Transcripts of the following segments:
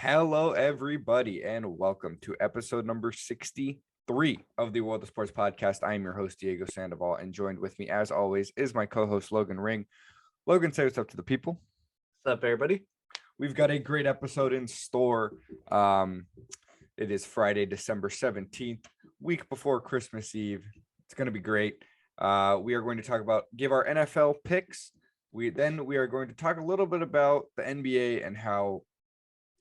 Hello, everybody, and welcome to episode number 63 of the World of Sports podcast. I am your host, Diego Sandoval, and joined with me, as always, is my co-host, Logan Ring. Logan, say what's up to the people. What's up, everybody? We've got a great episode in store. It is Friday, December 17th, week before Christmas Eve. It's going to be great. We are going to give our NFL picks. We are going to talk a little bit about the NBA and how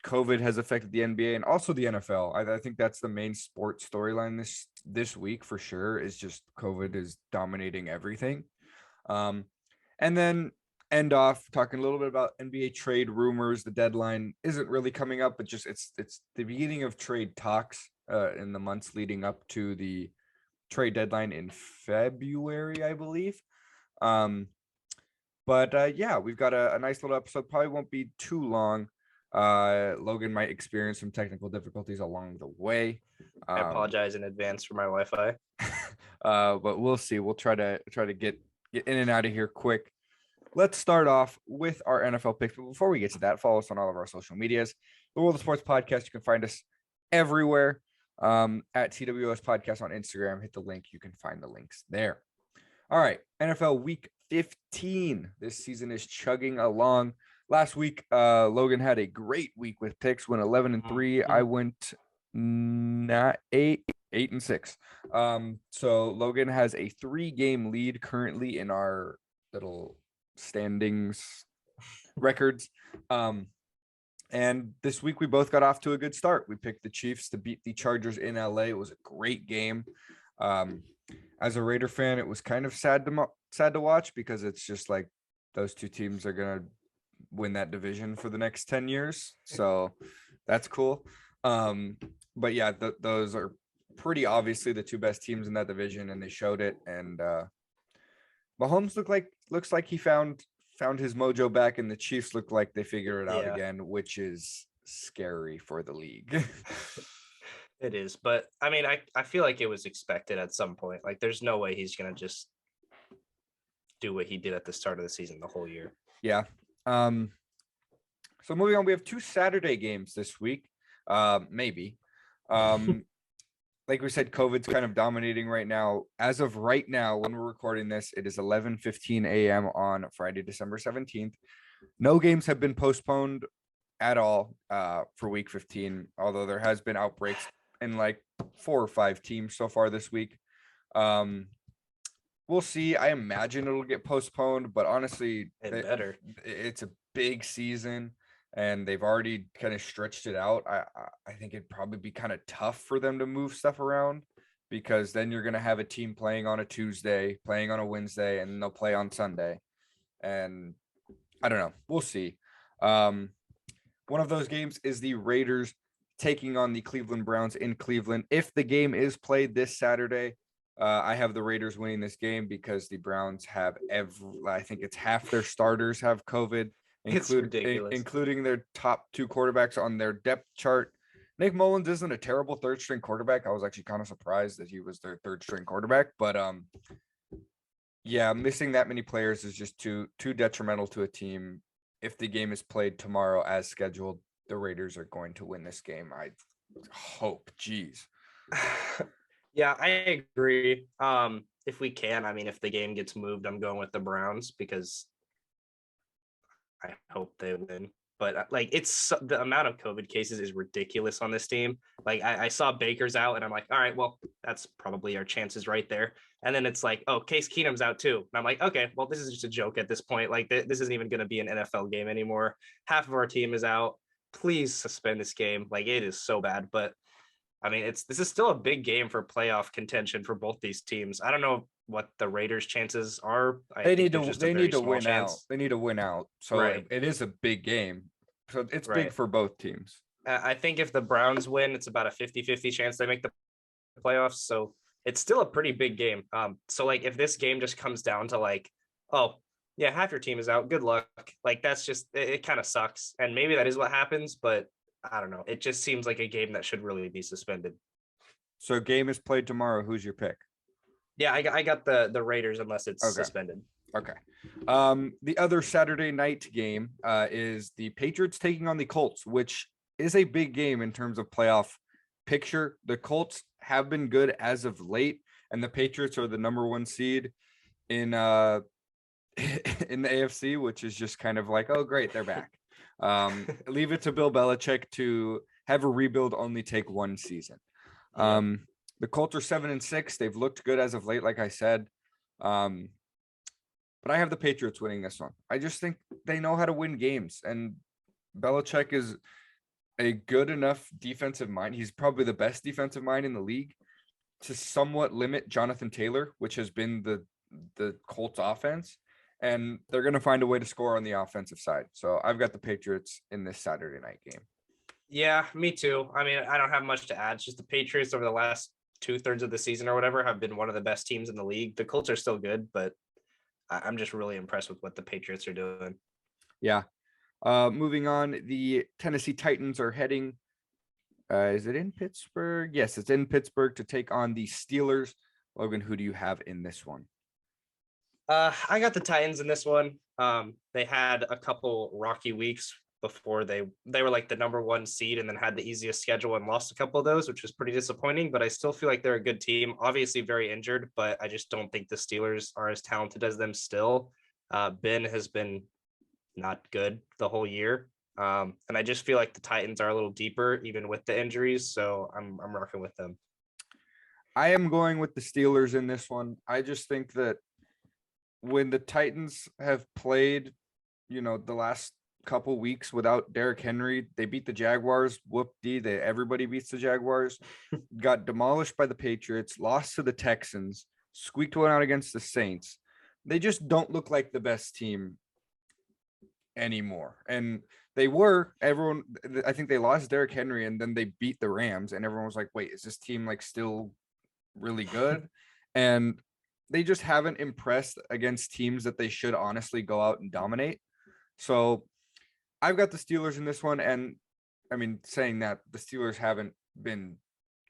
COVID has affected the NBA and also the NFL. I think that's the main sports storyline this week for sure, is just COVID is dominating everything. And then end off talking a little bit about NBA trade rumors. The deadline isn't really coming up, but just it's the beginning of trade talks in the months leading up to the trade deadline in February, I believe. But yeah, we've got a nice little episode. Probably won't be too long. Logan might experience some technical difficulties along the way. I apologize in advance for my Wi-Fi. But we'll see. We'll try to get in and out of here quick. Let's start off with our NFL picks. But before we get to that, follow us on all of our social medias. The World of Sports Podcast. You can find us everywhere. At TWOS Podcast on Instagram. Hit the link. You can find the links there. All right. NFL Week 15. This season is chugging along. Last week, Logan had a great week with picks, went 11-3. I went 8-6. So Logan has a 3-game lead currently in our little standings records. And this week we both got off to a good start. We picked the Chiefs to beat the Chargers in LA. It was a great game. As a Raider fan, it was kind of sad to watch because it's just like those two teams are gonna win that division for the next 10 years. So that's cool. But yeah, those are pretty obviously the two best teams in that division, and they showed it. And Mahomes looks like he found his mojo back, and the Chiefs look like they figured it out again, which is scary for the league. It is, but I mean, I feel like it was expected at some point. Like, there's no way he's gonna just do what he did at the start of the season the whole year. Yeah. So moving on, we have 2 Saturday games this week. Maybe. Like we said, COVID's kind of dominating right now. As of right now, when we're recording this, it is 11:15 a.m. on Friday, December 17th. No games have been postponed at all for week 15, although there has been outbreaks in like 4 or 5 teams so far this week. We'll see. I imagine it'll get postponed, but honestly, it's a big season and they've already kind of stretched it out. I think it'd probably be kind of tough for them to move stuff around, because then you're going to have a team playing on a Tuesday, playing on a Wednesday, and they'll play on Sunday. And I don't know. We'll see. One of those games is the Raiders taking on the Cleveland Browns in Cleveland. If the game is played this Saturday, I have the Raiders winning this game because the Browns have I think it's half their starters have COVID, including their top 2 quarterbacks on their depth chart. Nick Mullins isn't a terrible 3rd-string quarterback. I was actually kind of surprised that he was their 3rd-string quarterback, but yeah, missing that many players is just too detrimental to a team. If the game is played tomorrow as scheduled, the Raiders are going to win this game. I hope. Jeez. Yeah, I agree. If we can, I mean, if the game gets moved, I'm going with the Browns because I hope they win. But like, it's the amount of COVID cases is ridiculous on this team. Like, I saw Baker's out, and I'm like, all right, well, that's probably our chances right there. And then it's like, oh, Case Keenum's out too. And I'm like, okay, well, this is just a joke at this point. Like, this isn't even going to be an NFL game anymore. Half of our team is out. Please suspend this game. Like, it is so bad. But I mean, this is still a big game for playoff contention for both these teams. I don't know what the Raiders' chances are. They need to win out. They need to win out. So right. It is a big game. So it's big for both teams. I think if the Browns win, it's about a 50-50 chance they make the playoffs. So it's still a pretty big game. So like, if this game just comes down to like, oh yeah, half your team is out, good luck. Like, that's just, it kind of sucks. And maybe that is what happens, but I don't know. It just seems like a game that should really be suspended. So game is played tomorrow. Who's your pick? Yeah, I got the Raiders unless it's suspended. Okay. The other Saturday night game is the Patriots taking on the Colts, which is a big game in terms of playoff picture. The Colts have been good as of late, and the Patriots are the number 1 seed in in the AFC, which is just kind of like, oh great, they're back. Leave it to Bill Belichick to have a rebuild only take 1 season. The Colts are 7-6. They've looked good as of late, like I said. But I have the Patriots winning this one. I just think they know how to win games, and Belichick is a good enough defensive mind. He's probably the best defensive mind in the league to somewhat limit Jonathan Taylor, which has been the Colts offense. And they're going to find a way to score on the offensive side. So I've got the Patriots in this Saturday night game. Yeah, me too. I mean, I don't have much to add. It's just the Patriots over the last 2/3 of the season or whatever have been one of the best teams in the league. The Colts are still good, but I'm just really impressed with what the Patriots are doing. Yeah. Moving on, the Tennessee Titans are heading. Is it in Pittsburgh? Yes, it's in Pittsburgh to take on the Steelers. Logan, who do you have in this one? I got the Titans in this one. They had a couple rocky weeks before they were like the number 1 seed and then had the easiest schedule and lost a couple of those, which was pretty disappointing, but I still feel like they're a good team. Obviously very injured, but I just don't think the Steelers are as talented as them still. Ben has been not good the whole year. And I just feel like the Titans are a little deeper even with the injuries, so I'm rocking with them. I am going with the Steelers in this one. I just think that when the Titans have played, the last couple weeks without Derrick Henry, they beat the Jaguars. Whoop-dee, everybody beats the Jaguars. Got demolished by the Patriots, lost to the Texans, squeaked one out against the Saints. They just don't look like the best team anymore. And they were, I think they lost Derrick Henry and then they beat the Rams, and everyone was like, wait, is this team like still really good? And they just haven't impressed against teams that they should honestly go out and dominate. So I've got the Steelers in this one. And I mean, saying that, the Steelers haven't been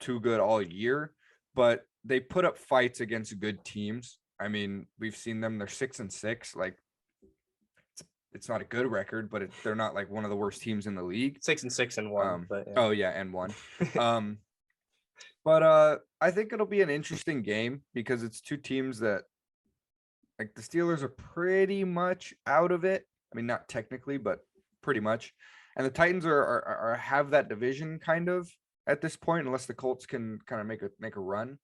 too good all year, but they put up fights against good teams. I mean, we've seen them, they're 6-6. Like, it's not a good record, but they're not like one of the worst teams in the league. 6-6 and 1. But yeah. Oh yeah, and 1. But I think it'll be an interesting game because it's two teams that, like, the Steelers are pretty much out of it. I mean, not technically, but pretty much. And the Titans are have that division kind of at this point, unless the Colts can kind of make a run.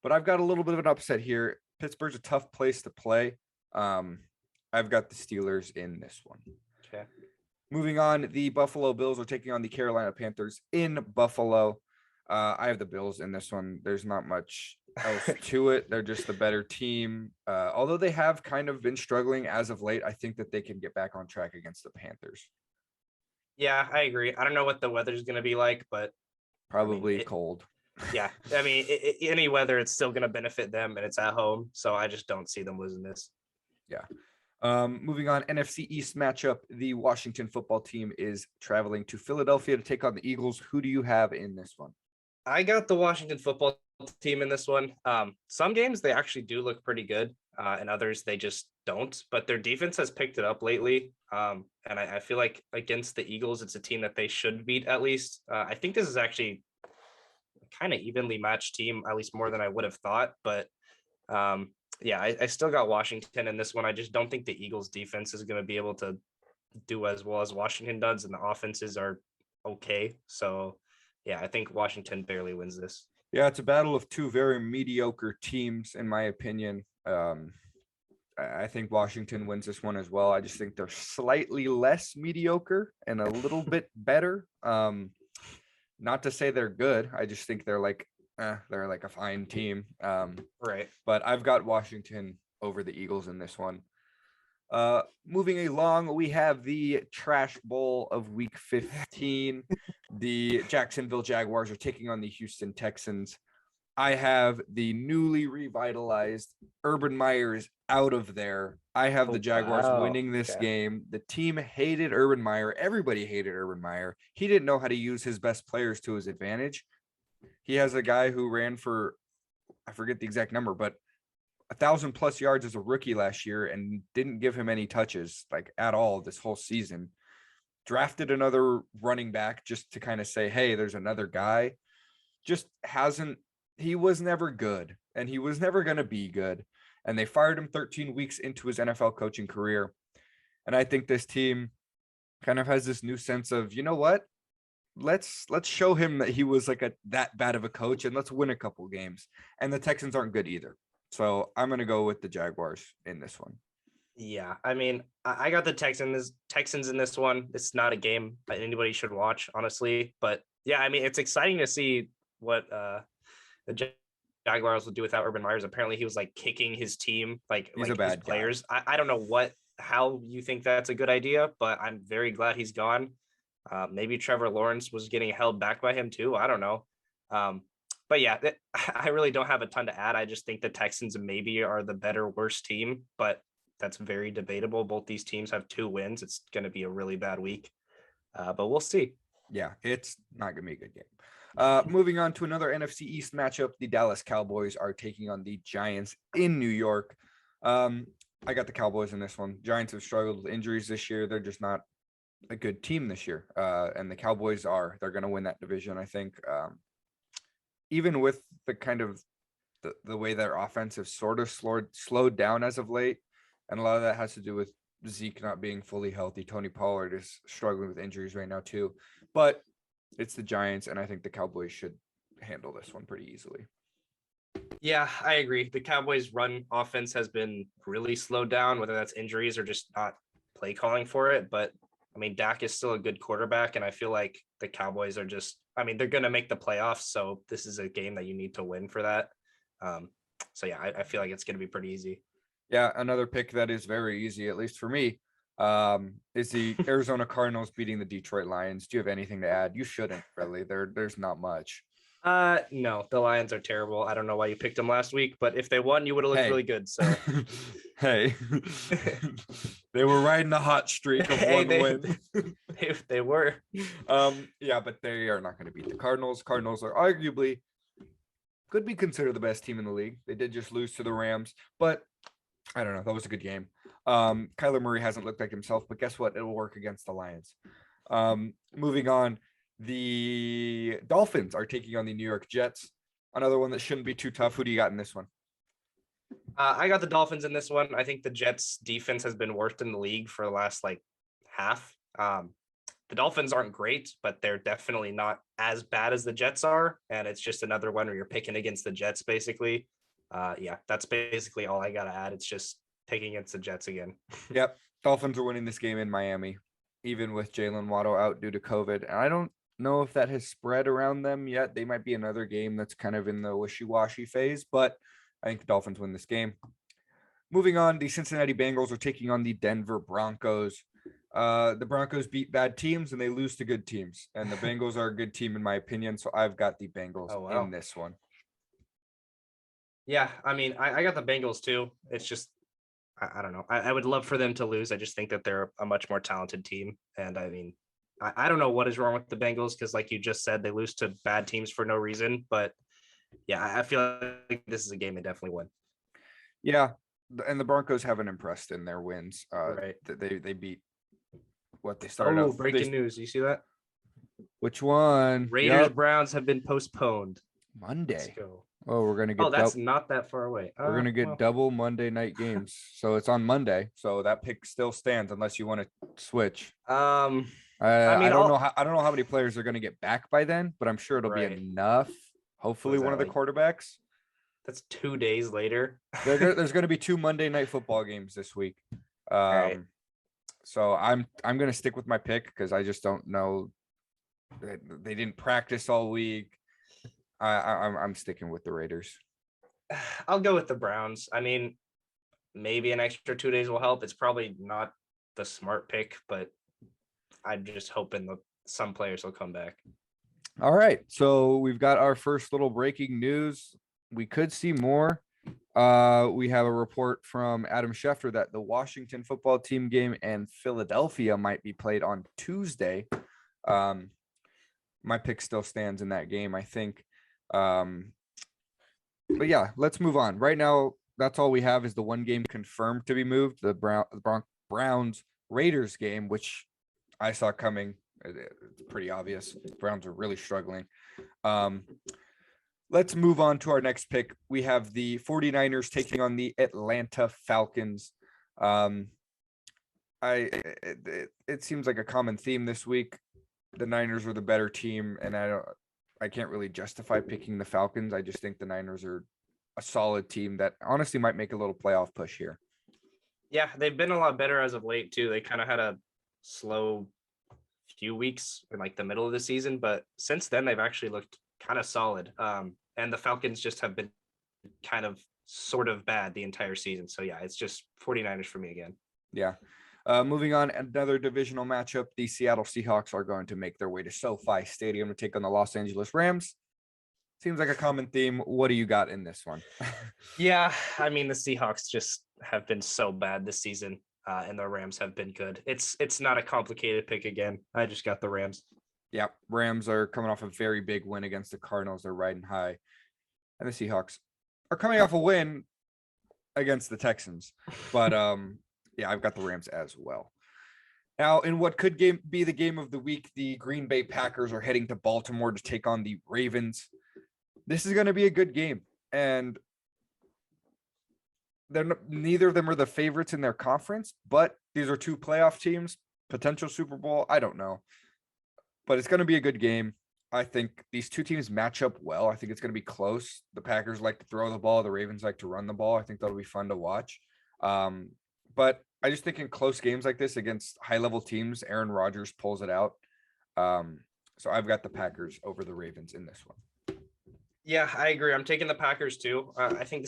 But I've got a little bit of an upset here. Pittsburgh's a tough place to play. I've got the Steelers in this one. Okay. Moving on, the Buffalo Bills are taking on the Carolina Panthers in Buffalo. I have the Bills in this one. There's not much else to it. They're just the better team. Although they have kind of been struggling as of late, I think that they can get back on track against the Panthers. Yeah, I agree. I don't know what the weather's going to be like, but probably cold. Yeah, I mean, any weather, it's still going to benefit them, and it's at home. So I just don't see them losing this. Yeah. Moving on, NFC East matchup. The Washington football team is traveling to Philadelphia to take on the Eagles. Who do you have in this one? I got the Washington football team in this one. Some games they actually do look pretty good, and others they just don't. But their defense has picked it up lately, and I feel like against the Eagles, it's a team that they should beat at least. I think this is actually kind of evenly matched team, at least more than I would have thought. But yeah, I still got Washington in this one. I just don't think the Eagles defense is going to be able to do as well as Washington does, and the offenses are okay. So yeah, I think Washington barely wins this. Yeah, it's a battle of two very mediocre teams, in my opinion. I think Washington wins this one as well. I just think they're slightly less mediocre and a little bit better. Not to say they're good. I just think they're like a fine team. Right. But I've got Washington over the Eagles in this one. Moving along, we have the trash bowl of week 15. The Jacksonville Jaguars are taking on the Houston Texans. I have the newly revitalized Urban Meyer is out of there. I have the Jaguars winning this game. The team hated Urban Meyer. Everybody hated Urban Meyer. He didn't know how to use his best players to his advantage. He has a guy who ran for, I forget the exact number, but 1,000+ yards as a rookie last year and didn't give him any touches like at all this whole season. drafted another running back just to kind of say, hey, there's another guy. He was never good, and he was never going to be good. And they fired him 13 weeks into his NFL coaching career. And I think this team kind of has this new sense of, you know what? Let's show him that he was like that bad of a coach, and let's win a couple games. And the Texans aren't good either. So I'm going to go with the Jaguars in this one. Yeah, I mean, I got the Texans in this one. It's not a game that anybody should watch, honestly. But yeah, I mean, it's exciting to see what the Jaguars will do without Urban Meyers. Apparently, he was like kicking his team, he's a bad his players. I don't know how you think that's a good idea, but I'm very glad he's gone. Maybe Trevor Lawrence was getting held back by him too. I don't know. But yeah, I really don't have a ton to add. I just think the Texans maybe are the better, worse team, but that's very debatable. Both these teams have 2 wins. It's going to be a really bad week, but we'll see. Yeah, it's not going to be a good game. Moving on to another NFC East matchup, the Dallas Cowboys are taking on the Giants in New York. I got the Cowboys in this one. Giants have struggled with injuries this year. They're just not a good team this year. And the Cowboys they're going to win that division, I think. Even with the kind of the way their offense has sort of slowed down as of late. And a lot of that has to do with Zeke not being fully healthy. Tony Pollard is struggling with injuries right now too. But it's the Giants, and I think the Cowboys should handle this one pretty easily. Yeah, I agree. The Cowboys' run offense has been really slowed down, whether that's injuries or just not play calling for it. But I mean, Dak is still a good quarterback, and I feel like the Cowboys are they're going to make the playoffs. So this is a game that you need to win for that. So yeah, I feel like it's going to be pretty easy. Yeah, another pick that is very easy, at least for me, is the Arizona Cardinals beating the Detroit Lions. Do you have anything to add? You shouldn't, really. There's not much. No, the Lions are terrible. I don't know why you picked them last week, but if they won, you would have looked really good. So, hey, they were riding the hot streak of one win. They were. Yeah, but they are not going to beat the Cardinals. Cardinals are arguably could be considered the best team in the league. They did just lose to the Rams, but I don't know. That was a good game. Kyler Murray hasn't looked like himself, but guess what? It'll work against the Lions. Moving on, the Dolphins are taking on the New York Jets. Another one that shouldn't be too tough. Who do you got in this one? I got the Dolphins in this one. I think the Jets defense has been worst in the league for the last half. The Dolphins aren't great, but they're definitely not as bad as the Jets are. And it's just another one where you're picking against the Jets, basically. Yeah, that's basically all I got to add. It's just picking against the Jets again. Yep. Dolphins are winning this game in Miami, even with Jalen Waddle out due to COVID. And I don't know if that has spread around them yet. They might be another game that's kind of in the wishy-washy phase, but I think the Dolphins win this game. Moving on, the Cincinnati Bengals are taking on the Denver Broncos. The Broncos beat bad teams and they lose to good teams. And the Bengals are a good team in my opinion. So I've got the Bengals in this one. Yeah, I mean, I got the Bengals too. It's just, I don't know. I would love for them to lose. I just think that they're a much more talented team. And I mean, I don't know what is wrong with the Bengals because like you just said, they lose to bad teams for no reason. But yeah, I feel like this is a game they definitely win. Yeah, and the Broncos haven't impressed in their wins. Right. They beat what they started out. Breaking news. You see that? Which one? Raiders Browns have been postponed. Monday. Let's go. Oh, we're gonna get. That's not that far away. We're gonna get double Monday night games, so it's on Monday. So that pick still stands unless you want to switch. I don't know how many players are gonna get back by then, but I'm sure it'll be enough. Hopefully, one of the quarterbacks. That's 2 days later. There's gonna be 2 Monday night football games this week. So I'm gonna stick with my pick because I just don't know. They didn't practice all week. I'm sticking with the Raiders. I'll go with the Browns. I mean, maybe an extra 2 days will help. It's probably not the smart pick, but I'm just hoping that some players will come back. All right. So we've got our first little breaking news. We could see more. We have a report from Adam Schefter that the Washington football team game and Philadelphia might be played on Tuesday. My pick still stands in that game, I think. But yeah, let's move on. Right now, that's all we have is the one game confirmed to be moved, the Browns Raiders game, which I saw coming. It's pretty obvious. Browns are really struggling. Let's move on to our next pick. We have the 49ers taking on the Atlanta Falcons. It seems like a common theme this week. The Niners are the better team, and I can't really justify picking the Falcons. I just think the Niners are a solid team that honestly might make a little playoff push here. Yeah, they've been a lot better as of late too. They kind of had a slow few weeks in like the middle of the season, but since then they've actually looked kind of solid. And the Falcons just have been kind of sort of bad the entire season. So yeah, it's just 49ers for me again. Yeah. Moving on, another divisional matchup. The Seattle Seahawks are going to make their way to SoFi Stadium to take on the Los Angeles Rams. Seems like a common theme. What do you got in this one? Yeah, I mean, the Seahawks just have been so bad this season, and the Rams have been good. It's not a complicated pick again. I just got the Rams. Yeah, Rams are coming off a very big win against the Cardinals. They're riding high. And the Seahawks are coming off a win against the Texans. But yeah, I've got the Rams as well. Now, in what could be the game of the week, the Green Bay Packers are heading to Baltimore to take on the Ravens. This is going to be a good game, and neither of them are the favorites in their conference, but these are two playoff teams, potential Super Bowl. I don't know, but it's going to be a good game. I think these two teams match up well. I think it's going to be close. The Packers like to throw the ball. The Ravens like to run the ball. I think that'll be fun to watch. But I just think in close games like this against high-level teams, Aaron Rodgers pulls it out. So I've got the Packers over the Ravens in this one. Yeah, I agree. I'm taking the Packers too. I think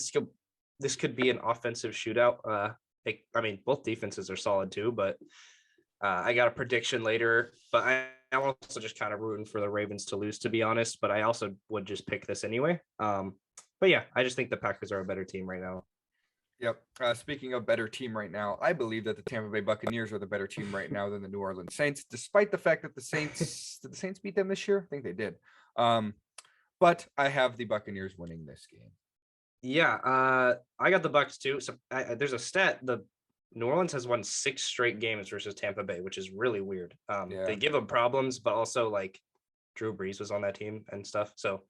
this could be an offensive shootout. I mean, both defenses are solid too, but I got a prediction later. But I'm also just kind of rooting for the Ravens to lose, to be honest. But I also would just pick this anyway. But yeah, I just think the Packers are a better team right now. Yep. Speaking of better team right now, I believe that the Tampa Bay Buccaneers are the better team right now than the New Orleans Saints, despite the fact that the Saints did the Saints beat them this year? I think they did. But I have the Buccaneers winning this game. Yeah, I got the Bucs too. So there's a stat: the New Orleans has won 6 straight games versus Tampa Bay, which is really weird. They give them problems, but also like Drew Brees was on that team and stuff. So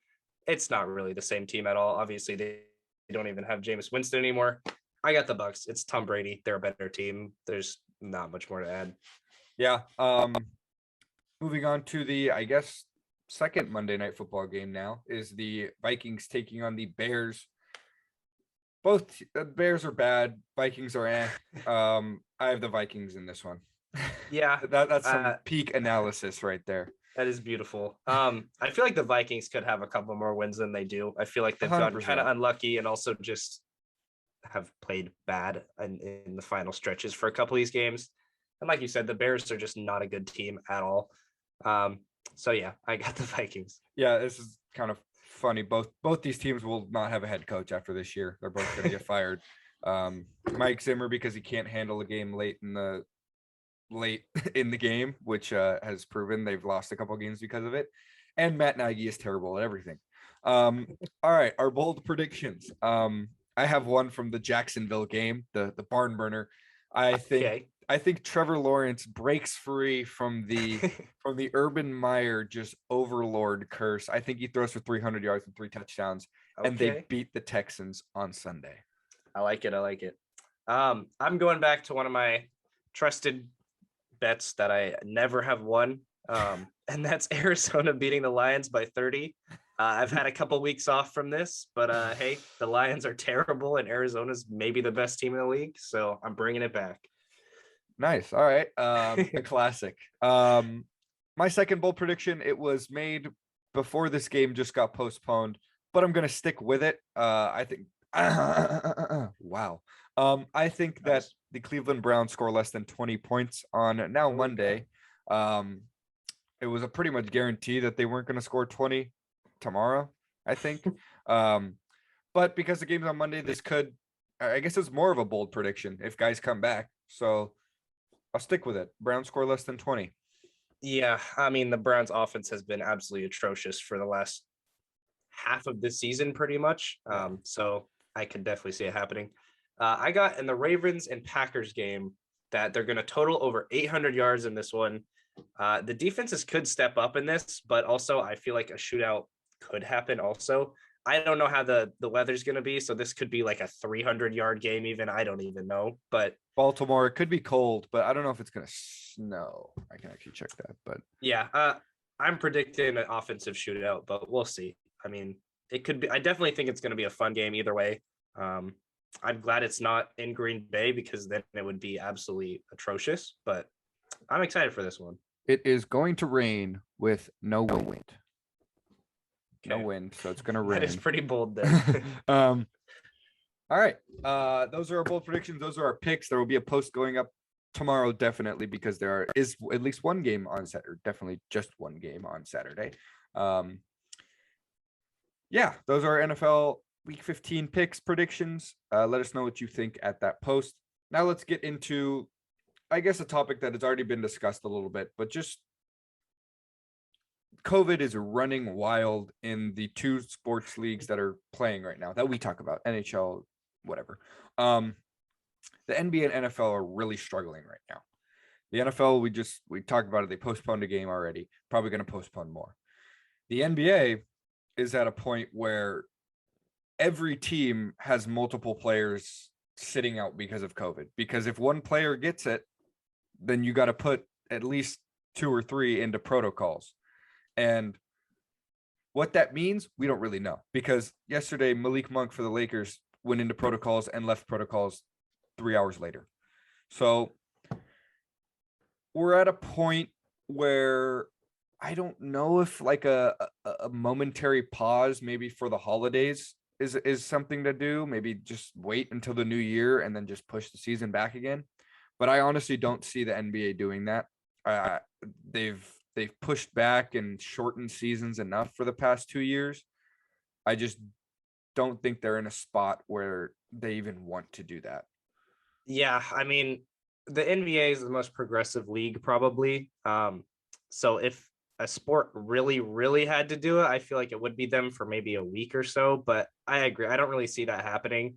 it's not really the same team at all. Obviously, they don't even have Jameis Winston anymore. I got the Bucs. It's Tom Brady. They're a better team. There's not much more to add. Yeah. Moving on to the, I guess, second Monday Night Football game now is the Vikings taking on the Bears. Both Bears are bad. Vikings are I have the Vikings in this one. Yeah. That's some peak analysis right there. That is beautiful. I feel like the Vikings could have a couple more wins than they do. I feel like they've gotten kind of unlucky and also just have played bad in the final stretches for a couple of these games. And like you said, the Bears are just not a good team at all. So yeah, I got the Vikings. Yeah, this is kind of funny. Both these teams will not have a head coach after this year. They're both going to get fired. Mike Zimmer because he can't handle a game late in the game, which has proven they've lost a couple of games because of it. And Matt Nagy is terrible at everything. All right, our bold predictions. I have one from the Jacksonville game, the barn burner. I think Trevor Lawrence breaks free from the Urban Meyer just overlord curse. I think he throws for 300 yards and 3 touchdowns, and they beat the Texans on Sunday. I like it. I'm going back to one of my trusted bets that I never have won, and that's Arizona beating the Lions by 30. I've had a couple weeks off from this, but hey, the Lions are terrible, and Arizona's maybe the best team in the league, so I'm bringing it back. Nice. All right. A classic. My second bold prediction, it was made before this game just got postponed, but I'm going to stick with it. I think, wow. I think that the Cleveland Browns score less than 20 points on now Monday. It was a pretty much guarantee that they weren't going to score 20 tomorrow, I think. But because the game's on Monday, I guess it's more of a bold prediction if guys come back. So I'll stick with it. Browns score less than 20. Yeah, I mean, the Browns offense has been absolutely atrocious for the last half of this season, pretty much. So I could definitely see it happening. I got in the Ravens and Packers game that they're going to total over 800 yards in this one. The defenses could step up in this, but also I feel like a shootout could happen also. I don't know how the weather's going to be, so this could be like a 300-yard game even. I don't even know, but Baltimore, it could be cold, but I don't know if it's going to snow. I can actually check that, but yeah, I'm predicting an offensive shootout, but we'll see. I mean, it could be. I definitely think it's going to be a fun game either way. I'm glad it's not in Green Bay because then it would be absolutely atrocious, but I'm excited for this one. it is going to rain with no wind. No Okay. wind, so it's going to rain. That is pretty bold then. All right. Those are our bold predictions. Those are our picks. There will be a post going up tomorrow, definitely, because there is at least one game on Saturday. Definitely just one game on Saturday. Yeah, those are NFL Week 15 picks predictions. Let us know what you think at that post. Now let's get into, I guess, a topic that has already been discussed a little bit, but just COVID is running wild in the two sports leagues that are playing right now that we talk about, NHL, whatever. The NBA and NFL are really struggling right now. The NFL, we talked about it. They postponed a game already, probably going to postpone more. The NBA is at a point where every team has multiple players sitting out because of COVID. Because if one player gets it, then you got to put at least 2 or 3 into protocols. And what that means, we don't really know. Because yesterday, Malik Monk for the Lakers went into protocols and left protocols 3 hours later. So we're at a point where I don't know if like a momentary pause maybe for the holidays is something to do. Maybe just wait until the new year and then just push the season back again. But I honestly don't see the NBA doing that. They've pushed back and shortened seasons enough for the past 2 years. I just don't think they're in a spot where they even want to do that. Yeah, I mean, the NBA is the most progressive league probably. So if a sport really, really had to do it, I feel like it would be them for maybe a week or so. But I agree. I don't really see that happening.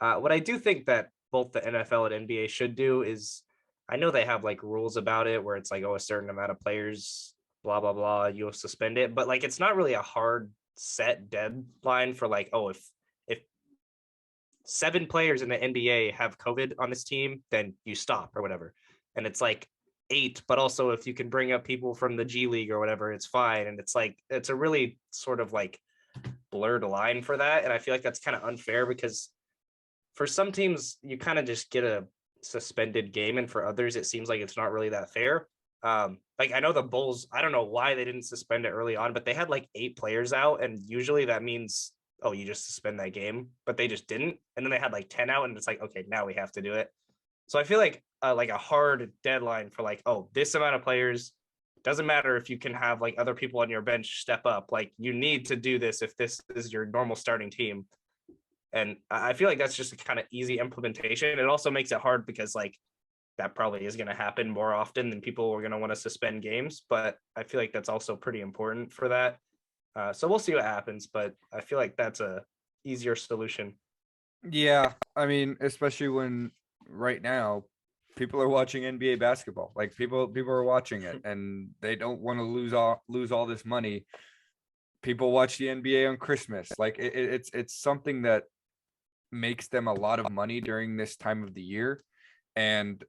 What I do think that both the NFL and NBA should do is, I know they have like rules about it where it's like, oh, a certain amount of players, blah, blah, blah, you'll suspend it. But like, it's not really a hard set deadline for like, oh, if 7 players in the NBA have COVID on this team, then you stop or whatever. And it's like 8, but also if you can bring up people from the G League or whatever, it's fine. And it's like, it's a really sort of like blurred line for that. And I feel like that's kind of unfair because for some teams, you kind of just get a suspended game. And for others, it seems like it's not really that fair. Like I know the Bulls, I don't know why they didn't suspend it early on, but they had like 8 players out. And usually that means, oh, you just suspend that game, but they just didn't. And then they had like 10 out and it's like, okay, now we have to do it. So I feel like a hard deadline for like, oh, this amount of players, doesn't matter if you can have like other people on your bench step up, like you need to do this if this is your normal starting team. And I feel like that's just a kind of easy implementation. It also makes it hard because like that probably is going to happen more often than people are going to want to suspend games. But I feel like that's also pretty important for that. So we'll see what happens, but I feel like that's a easier solution. Yeah, I mean, especially when right now people are watching NBA basketball. Like people are watching it and they don't want to lose all this money. People watch the NBA on Christmas. Like it's something that makes them a lot of money during this time of the year. And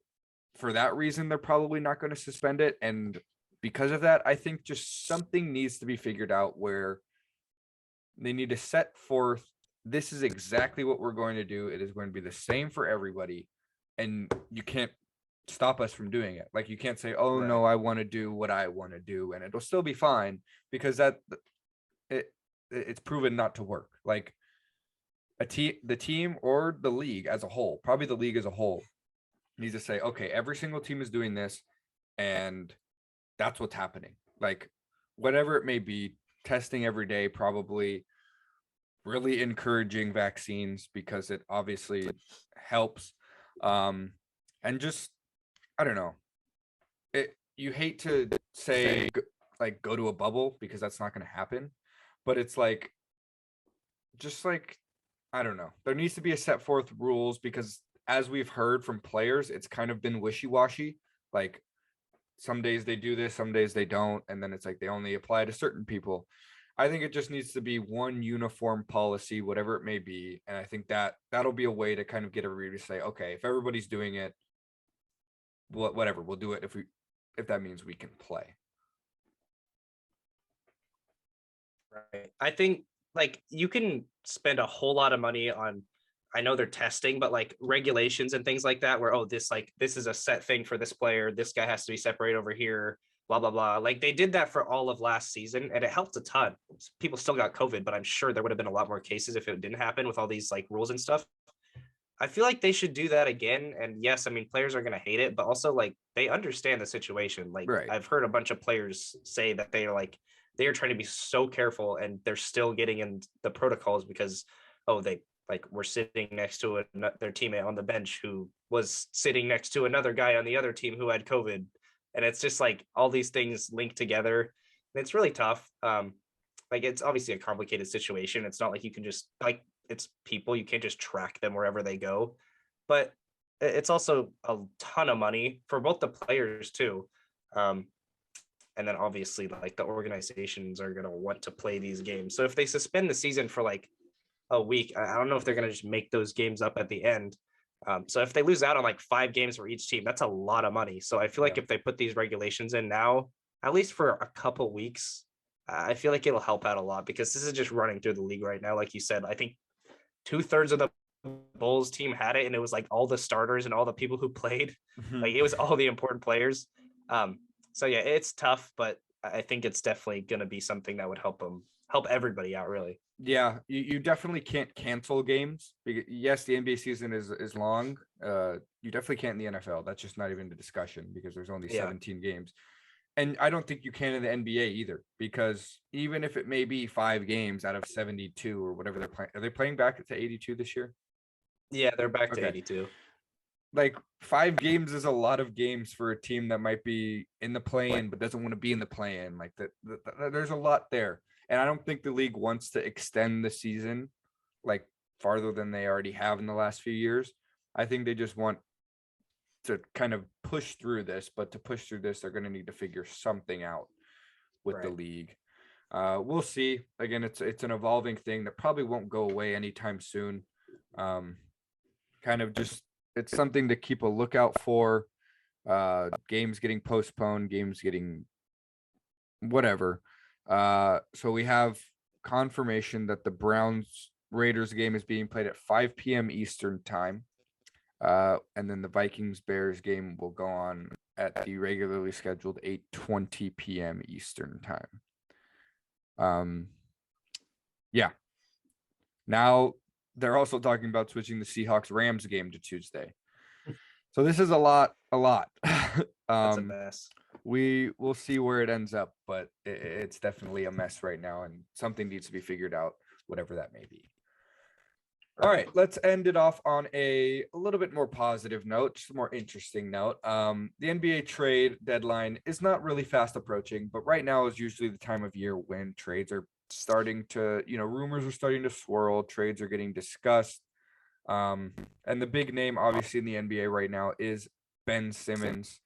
for that reason, they're probably not going to suspend it. And because of that, I think just something needs to be figured out where they need to set forth, this is exactly what we're going to do. It is going to be the same for everybody. And you can't stop us from doing it. Like you can't say, oh, no, I want to do what I want to do. And it'll still be fine because it's proven not to work. Like the team or the league as a whole, probably the league as a whole, needs to say, okay, every single team is doing this. And that's what's happening. Like whatever it may be, testing every day, probably really encouraging vaccines because it obviously helps. And just, I don't know, you hate to say like go to a bubble because that's not going to happen, but it's like, just like, I don't know, there needs to be a set forth rules because as we've heard from players, it's kind of been wishy-washy. Like some days they do this, some days they don't, and then it's like they only apply to certain people. I think it just needs to be one uniform policy, whatever it may be, and I think that'll be a way to kind of get everybody to say, okay, if everybody's doing it, whatever, we'll do it if that means we can play. Right. I think like you can spend a whole lot of money on, I know they're testing, but like regulations and things like that, where, oh, this is a set thing for this player. This guy has to be separated over here, blah, blah, blah. Like they did that for all of last season and it helped a ton. People still got COVID, but I'm sure there would have been a lot more cases if it didn't happen with all these like rules and stuff. I feel like they should do that again. And yes, I mean, players are going to hate it, but also like they understand the situation. Like Right. I've heard a bunch of players say that they are trying to be so careful and they're still getting in the protocols because, oh, they like were sitting next to their teammate on the bench who was sitting next to another guy on the other team who had COVID. And it's just like all these things linked together. And it's really tough. Like it's obviously a complicated situation. It's not like you can just like, it's people, you can't just track them wherever they go, but it's also a ton of money for both the players too. And then obviously like the organizations are going to want to play these games. So if they suspend the season for like a week, I don't know if they're going to just make those games up at the end. So if they lose out on like 5 games for each team, that's a lot of money. So I feel like if they put these regulations in now, at least for a couple weeks, I feel like it'll help out a lot because this is just running through the league right now. Like you said, I think 2/3 of the Bulls team had it, and it was like all the starters and all the people who played. Like it was all the important players. So yeah, it's tough, but I think it's definitely going to be something that would help everybody out, really. Yeah, you definitely can't cancel games. Yes, the NBA season is long. You definitely can't in the NFL. That's just not even the discussion because there's only 17 games. And I don't think you can in the NBA either, because even if it may be 5 games out of 72 or whatever they're playing, are they playing back to 82 this year? Yeah, they're back to 82. Like 5 games is a lot of games for a team that might be in the play-in but doesn't want to be in the play-in. Like there's a lot there. And I don't think the league wants to extend the season like farther than they already have in the last few years. I think they just want to kind of push through this, but to push through this, they're going to need to figure something out with the league. We'll see. Again, it's an evolving thing that probably won't go away anytime soon. Kind of just, it's something to keep a lookout for. Games getting postponed, games getting whatever. So we have confirmation that the Browns Raiders game is being played at 5 p.m. Eastern time. And then the Vikings Bears game will go on at the regularly scheduled 8:20 p.m. Eastern time. Yeah. Now they're also talking about switching the Seahawks Rams game to Tuesday. So this is a lot. That's a mess. We will see where it ends up, but it's definitely a mess right now, and something needs to be figured out, whatever that may be. All right, let's end it off on a little bit more positive note, just a more interesting note. The NBA trade deadline is not really fast approaching, but right now is usually the time of year when trades are starting to, rumors are starting to swirl, trades are getting discussed. And the big name, obviously, in the NBA right now is Ben Simmons.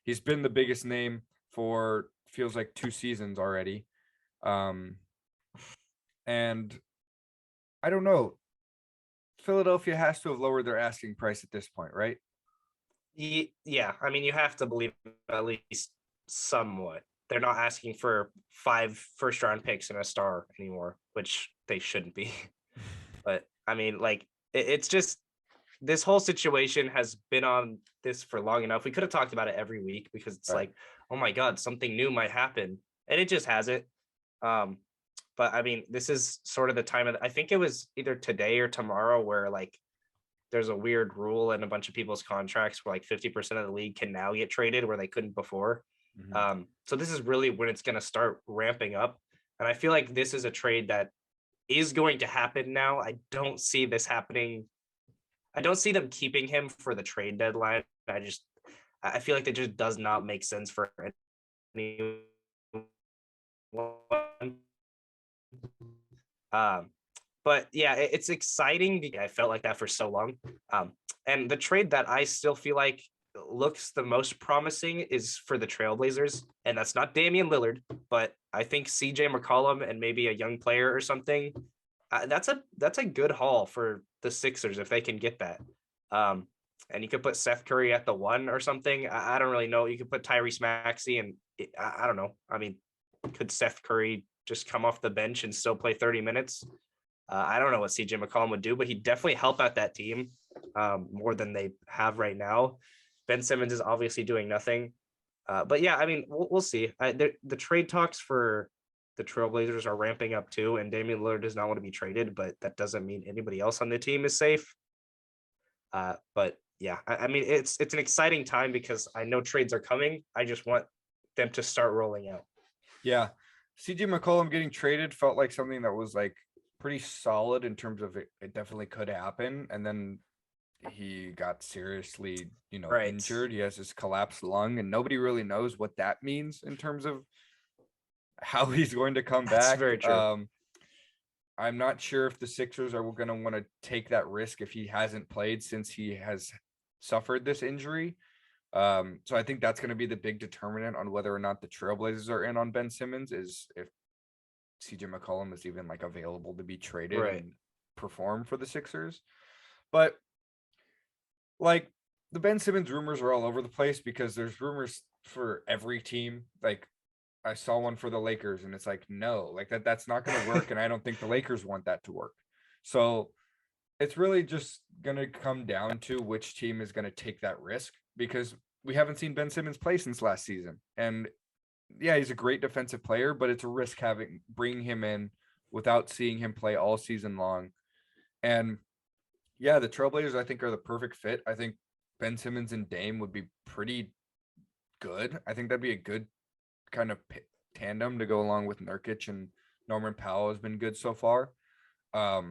He's been the biggest name for feels like 2 seasons already. And I don't know. Philadelphia has to have lowered their asking price at this point, right? Yeah. I mean, you have to believe at least somewhat. They're not asking for 5 first-round picks and a star anymore, which they shouldn't be. But I mean, like, it's just this whole situation has been on this for long enough. We could have talked about it every week because it's like, oh my God, something new might happen. And it just hasn't. But I mean, this is sort of the time I think it was either today or tomorrow where like there's a weird rule in a bunch of people's contracts where like 50% of the league can now get traded where they couldn't before. Mm-hmm. So this is really when it's going to start ramping up. And I feel like this is a trade that is going to happen now. I don't see this happening. I don't see them keeping him for the trade deadline. I feel like it just does not make sense for anyone. But yeah, it's exciting because I felt like that for so long. And the trade that I still feel like looks the most promising is for the Trailblazers, and that's not Damian Lillard, but I think CJ McCollum and maybe a young player or something. That's a good haul for the Sixers if they can get that. And you could put Seth Curry at the 1 or something. I don't really know. You could put Tyrese Maxey, and I don't know. I mean, could Seth Curry just come off the bench and still play 30 minutes? I don't know what CJ McCollum would do, but he'd definitely help out that team more than they have right now. Ben Simmons is obviously doing nothing. But yeah, I mean, we'll see. The trade talks for the Trailblazers are ramping up too, and Damian Lillard does not want to be traded, but that doesn't mean anybody else on the team is safe. But yeah, I mean, it's an exciting time because I know trades are coming. I just want them to start rolling out. Yeah. CJ McCollum getting traded felt like something that was like pretty solid in terms of it definitely could happen. And then he got seriously, injured. He has his collapsed lung, and nobody really knows what that means in terms of how he's going to come back. Very true. I'm not sure if the Sixers are going to want to take that risk if he hasn't played since he has suffered this injury. So I think that's going to be the big determinant on whether or not the Trailblazers are in on Ben Simmons, is if CJ McCollum is even like available to be traded and perform for the Sixers. But like the Ben Simmons rumors are all over the place because there's rumors for every team. Like I saw one for the Lakers, and it's like, no, like that's not going to work. And I don't think the Lakers want that to work. So it's really just going to come down to which team is going to take that risk, because we haven't seen Ben Simmons play since last season. And yeah, he's a great defensive player, but it's a risk bringing him in without seeing him play all season long. And yeah, the Trailblazers, I think, are the perfect fit. I think Ben Simmons and Dame would be pretty good. I think that'd be a good kind of tandem to go along with Nurkic, and Norman Powell has been good so far. But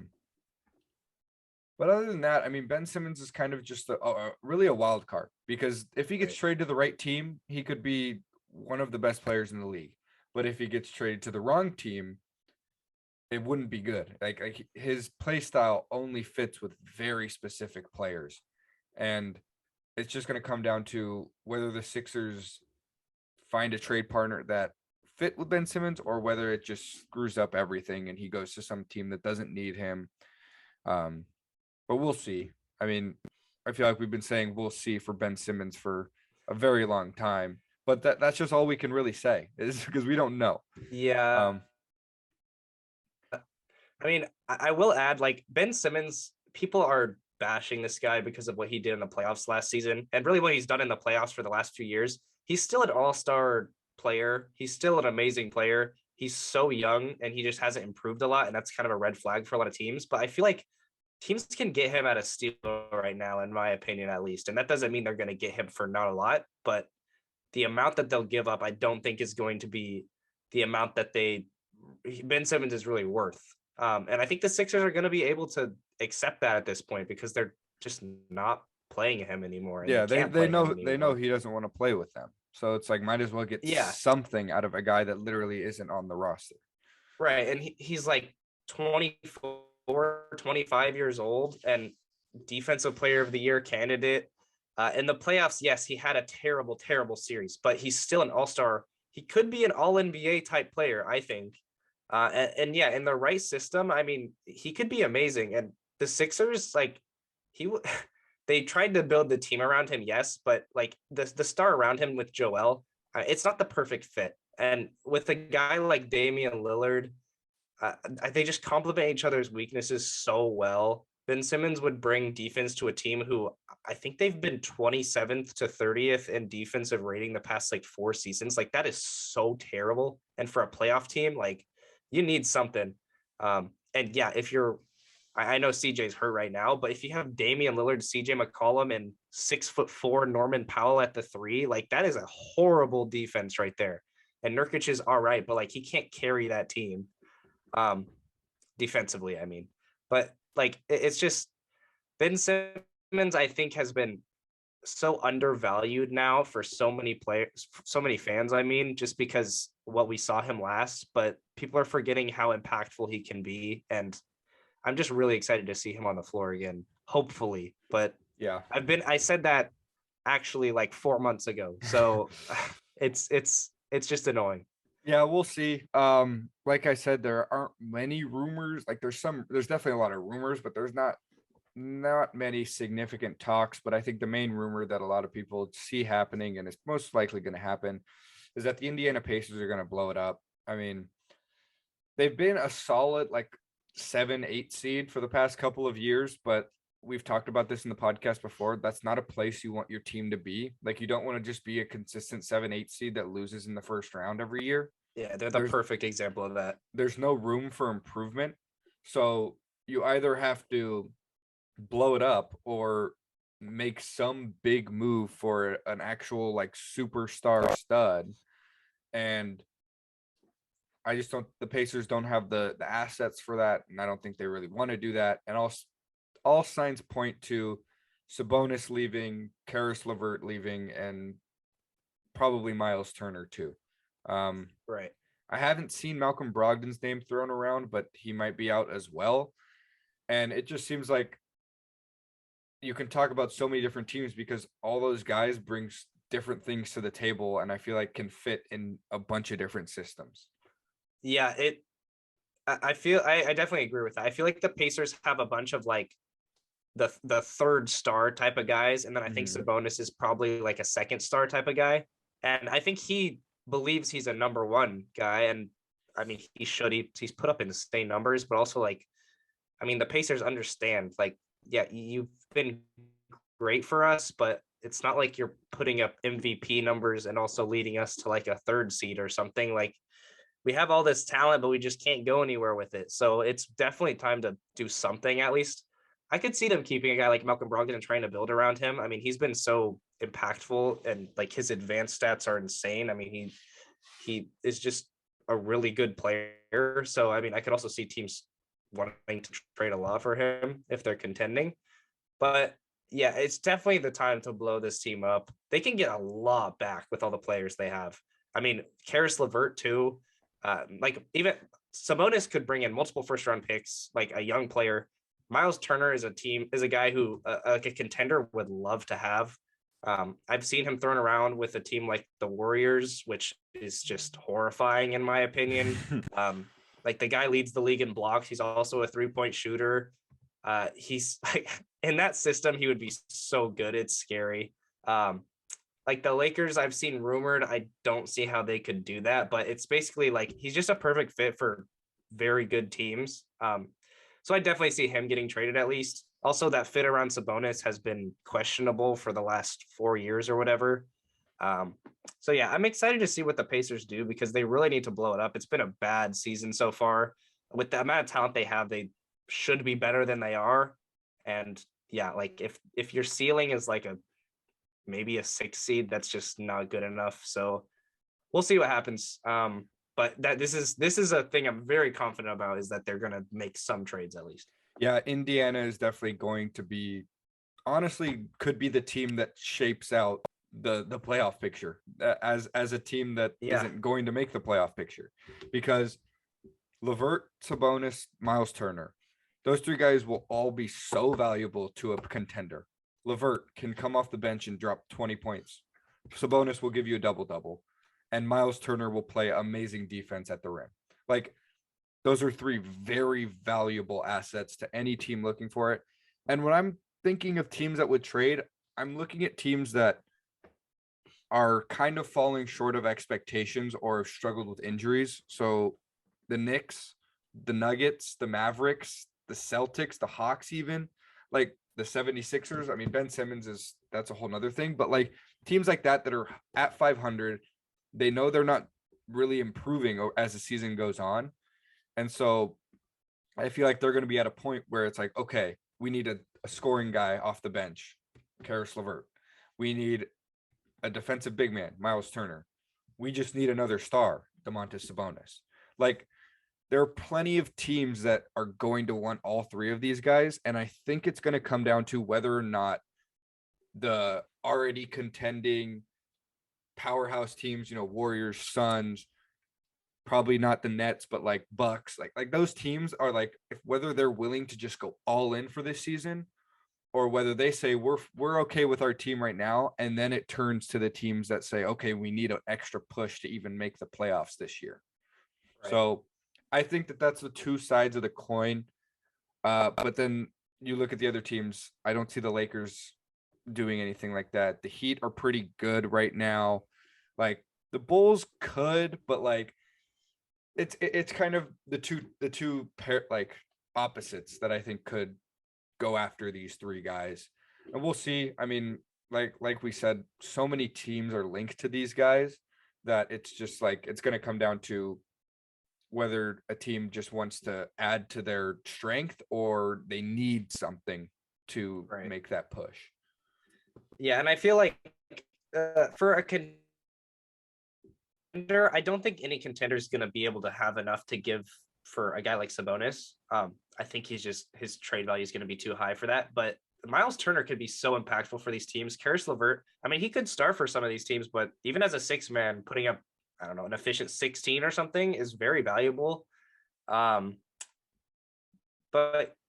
other than that, I mean, Ben Simmons is kind of just really a wild card, because if he gets traded to the right team, he could be one of the best players in the league. But if he gets traded to the wrong team, it wouldn't be good. Like his play style only fits with very specific players. And it's just going to come down to whether the Sixers find a trade partner that fit with Ben Simmons, or whether it just screws up everything and he goes to some team that doesn't need him. But we'll see. I mean, I feel like we've been saying we'll see for Ben Simmons for a very long time, but that's just all we can really say, is because we don't know. Yeah. I mean, I will add, like, Ben Simmons, people are bashing this guy because of what he did in the playoffs last season, and really what he's done in the playoffs for the last few years. He's still an all-star player. He's still an amazing player. He's so young, and he just hasn't improved a lot, and that's kind of a red flag for a lot of teams. But I feel like teams can get him at a steal right now, in my opinion, at least. And that doesn't mean they're going to get him for not a lot, but the amount that they'll give up, I don't think is going to be the amount that Ben Simmons is really worth. And I think the Sixers are going to be able to accept that at this point, because they're just not playing him anymore. Yeah, they know he doesn't want to play with them. So it's like, might as well get something out of a guy that literally isn't on the roster. Right. And he's like 24, 25 years old and defensive player of the year candidate. In the playoffs, yes, he had a terrible, terrible series, but he's still an all-star. He could be an all-NBA type player, I think. And yeah, in the right system, I mean, he could be amazing. And the Sixers, like, they tried to build the team around him, yes, but like the star around him with Joel, it's not the perfect fit. And with a guy like Damian Lillard, they just complement each other's weaknesses so well. Ben Simmons would bring defense to a team who I think they've been 27th to 30th in defensive rating the past like 4 seasons. Like, that is so terrible. And for a playoff team, like, you need something. And yeah, I know CJ's hurt right now, but if you have Damian Lillard, CJ McCollum, and 6'4" Norman Powell at the 3, like, that is a horrible defense right there. And Nurkic is all right, but like, he can't carry that team defensively, I mean. But like, it's just Ben Simmons, I think, has been so undervalued now for so many players, so many fans, I mean, just because what we saw him last, but people are forgetting how impactful he can be. And I'm just really excited to see him on the floor again, hopefully. But yeah, I said that actually like 4 months ago. So it's just annoying. Yeah, we'll see. Like I said, there aren't many rumors. Like there's definitely a lot of rumors, but there's not many significant talks. But I think the main rumor that a lot of people see happening, and it's most likely going to happen, is that the Indiana Pacers are going to blow it up. I mean, they've been a solid like 7-8 seed for the past couple of years, but we've talked about this in the podcast before. That's not a place you want your team to be. Like you don't want to just be a consistent 7-8 seed that loses in the first round every year. Yeah, they're the perfect example of that. There's no room for improvement. So you either have to blow it up or make some big move for an actual like superstar stud. And I just don't, the Pacers don't have the assets for that. And I don't think they really want to do that. And all signs point to Sabonis leaving, Karis LeVert leaving, and probably Miles Turner too. Right. I haven't seen Malcolm Brogdon's name thrown around, but he might be out as well. And it just seems like you can talk about so many different teams because all those guys bring different things to the table, and I feel like can fit in a bunch of different systems. Yeah, I feel I definitely agree with that. I feel like the Pacers have a bunch of like the third star type of guys, and then I think Sabonis is probably like a second star type of guy. And I think he believes he's a number one guy, and I mean he should. He's put up insane numbers, but also like, I mean the Pacers understand like, yeah, you've been great for us, but it's not like you're putting up MVP numbers and also leading us to like a third seed or something. Like we have all this talent, but we just can't go anywhere with it. So it's definitely time to do something at least. I could see them keeping a guy like Malcolm Brogdon and trying to build around him. I mean, he's been so impactful and like his advanced stats are insane. I mean, he is just a really good player. So, I mean, I could also see teams wanting to trade a lot for him if they're contending. But yeah, it's definitely the time to blow this team up. They can get a lot back with all the players they have. I mean, Karis LeVert too. Like even Sabonis could bring in multiple first round picks, like a young player. Miles Turner is a guy who like a contender would love to have. I've seen him thrown around with a team like the Warriors, which is just horrifying in my opinion. Like the guy leads the league in blocks. He's also a 3-point shooter. He's like in that system, he would be so good. It's scary. Like the Lakers, I've seen rumored. I don't see how they could do that, but it's basically like he's just a perfect fit for very good teams. So I definitely see him getting traded at least. Also, that fit around Sabonis has been questionable for the last 4 years or whatever. So yeah, I'm excited to see what the Pacers do because they really need to blow it up. It's been a bad season so far. With the amount of talent they have, they should be better than they are. And yeah, like if your ceiling is like maybe a 6 seed, that's just not good enough. So we'll see what happens. But that this is a thing I'm very confident about is that they're gonna make some trades at least. Yeah, Indiana is definitely going to be, honestly, could be the team that shapes out the playoff picture as a team that isn't going to make the playoff picture, because LeVert, Sabonis, Miles Turner, those 3 guys will all be so valuable to a contender. LeVert can come off the bench and drop 20 points. Sabonis will give you a double-double. And Miles Turner will play amazing defense at the rim. Like, those are 3 very valuable assets to any team looking for it. And when I'm thinking of teams that would trade, I'm looking at teams that are kind of falling short of expectations or have struggled with injuries. So the Knicks, the Nuggets, the Mavericks, the Celtics, the Hawks, even like the 76ers. I mean, Ben Simmons that's a whole nother thing, but like teams like that are at 500, they know they're not really improving as the season goes on. And so I feel like they're going to be at a point where it's like, okay, we need a scoring guy off the bench, Karis LeVert. We need a defensive big man, Miles Turner. We just need another star, Domantas Sabonis. Like, there are plenty of teams that are going to want all 3 of these guys. And I think it's going to come down to whether or not the already contending powerhouse teams, Warriors, Suns, probably not the Nets, but like Bucks, like those teams are like, whether they're willing to just go all in for this season or whether they say we're okay with our team right now, and then it turns to the teams that say, okay, we need an extra push to even make the playoffs this year. Right. So I think that that's the two sides of the coin. But then you look at the other teams. I don't see the Lakers doing anything like that. The Heat are pretty good right now. Like the Bulls could, but like it's kind of the two pair like opposites that I think could go after these three guys. And we'll see. I mean, like we said, so many teams are linked to these guys that it's just like it's going to come down to whether a team just wants to add to their strength or they need something to make that push. Yeah, and I feel like for a contender, I don't think any contender is going to be able to have enough to give for a guy like Sabonis. I think his trade value is going to be too high for that. But Miles Turner could be so impactful for these teams. Karis LeVert, I mean, he could start for some of these teams, but even as a six man, putting up, I don't know, an efficient 16 or something is very valuable. But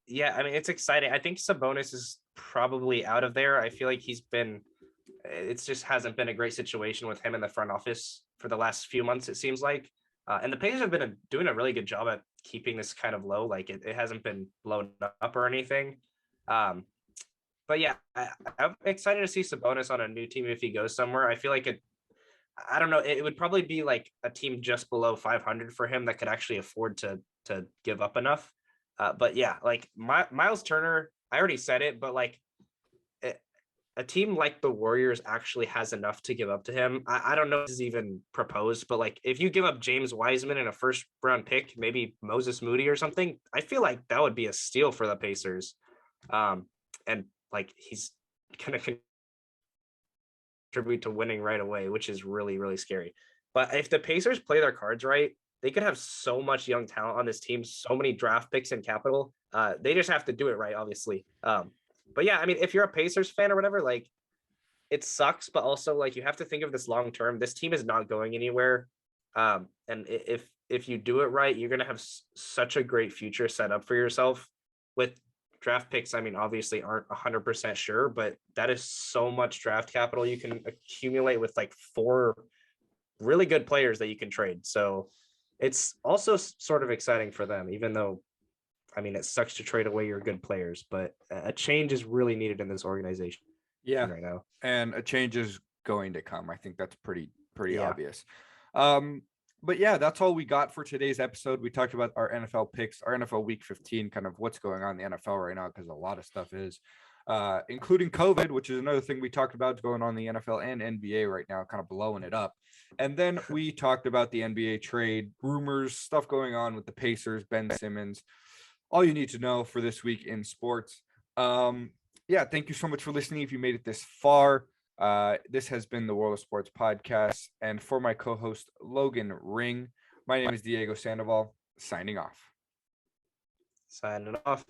yeah, I mean, it's exciting. I think Sabonis is probably out of there. I feel like it just hasn't been a great situation with him in the front office for the last few months, it seems like. And the Pacers have been doing a really good job at keeping this kind of low. Like it hasn't been blown up or anything. But yeah, I'm excited to see Sabonis on a new team if he goes somewhere. I feel like I don't know. It would probably be like a team just below 500 for him that could actually afford to give up enough. But yeah, like Miles Turner, I already said it, but like a team like the Warriors actually has enough to give up to him. I don't know if this is even proposed, but like if you give up James Wiseman and a first round pick, maybe Moses Moody or something, I feel like that would be a steal for the Pacers. And like he's going to contribute to winning right away, which is really, really scary. But if the Pacers play their cards right, they could have so much young talent on this team, so many draft picks and capital. They just have to do it right, obviously. But yeah, I mean, if you're a Pacers fan or whatever, like it sucks, but also like you have to think of this long term. This team is not going anywhere. And if you do it right, you're gonna have such a great future set up for yourself with draft picks. I mean, obviously aren't 100% sure, but that is so much draft capital you can accumulate with like 4 really good players that you can trade. So it's also sort of exciting for them, even though, I mean, it sucks to trade away your good players, but a change is really needed in this organization. Yeah, right now, and a change is going to come. I think that's pretty obvious. But yeah, that's all we got for today's episode. We talked about our NFL picks, our NFL Week 15, kind of what's going on in the NFL right now, because a lot of stuff is, including COVID, which is another thing we talked about is going on in the NFL and NBA right now, kind of blowing it up. And then we talked about the NBA trade rumors, stuff going on with the Pacers, Ben Simmons. All you need to know for this week in sports. Yeah, thank you so much for listening. If you made it this far, this has been the World of Sports podcast. And for my co-host, Logan Ring, my name is Diego Sandoval, signing off. Signing off.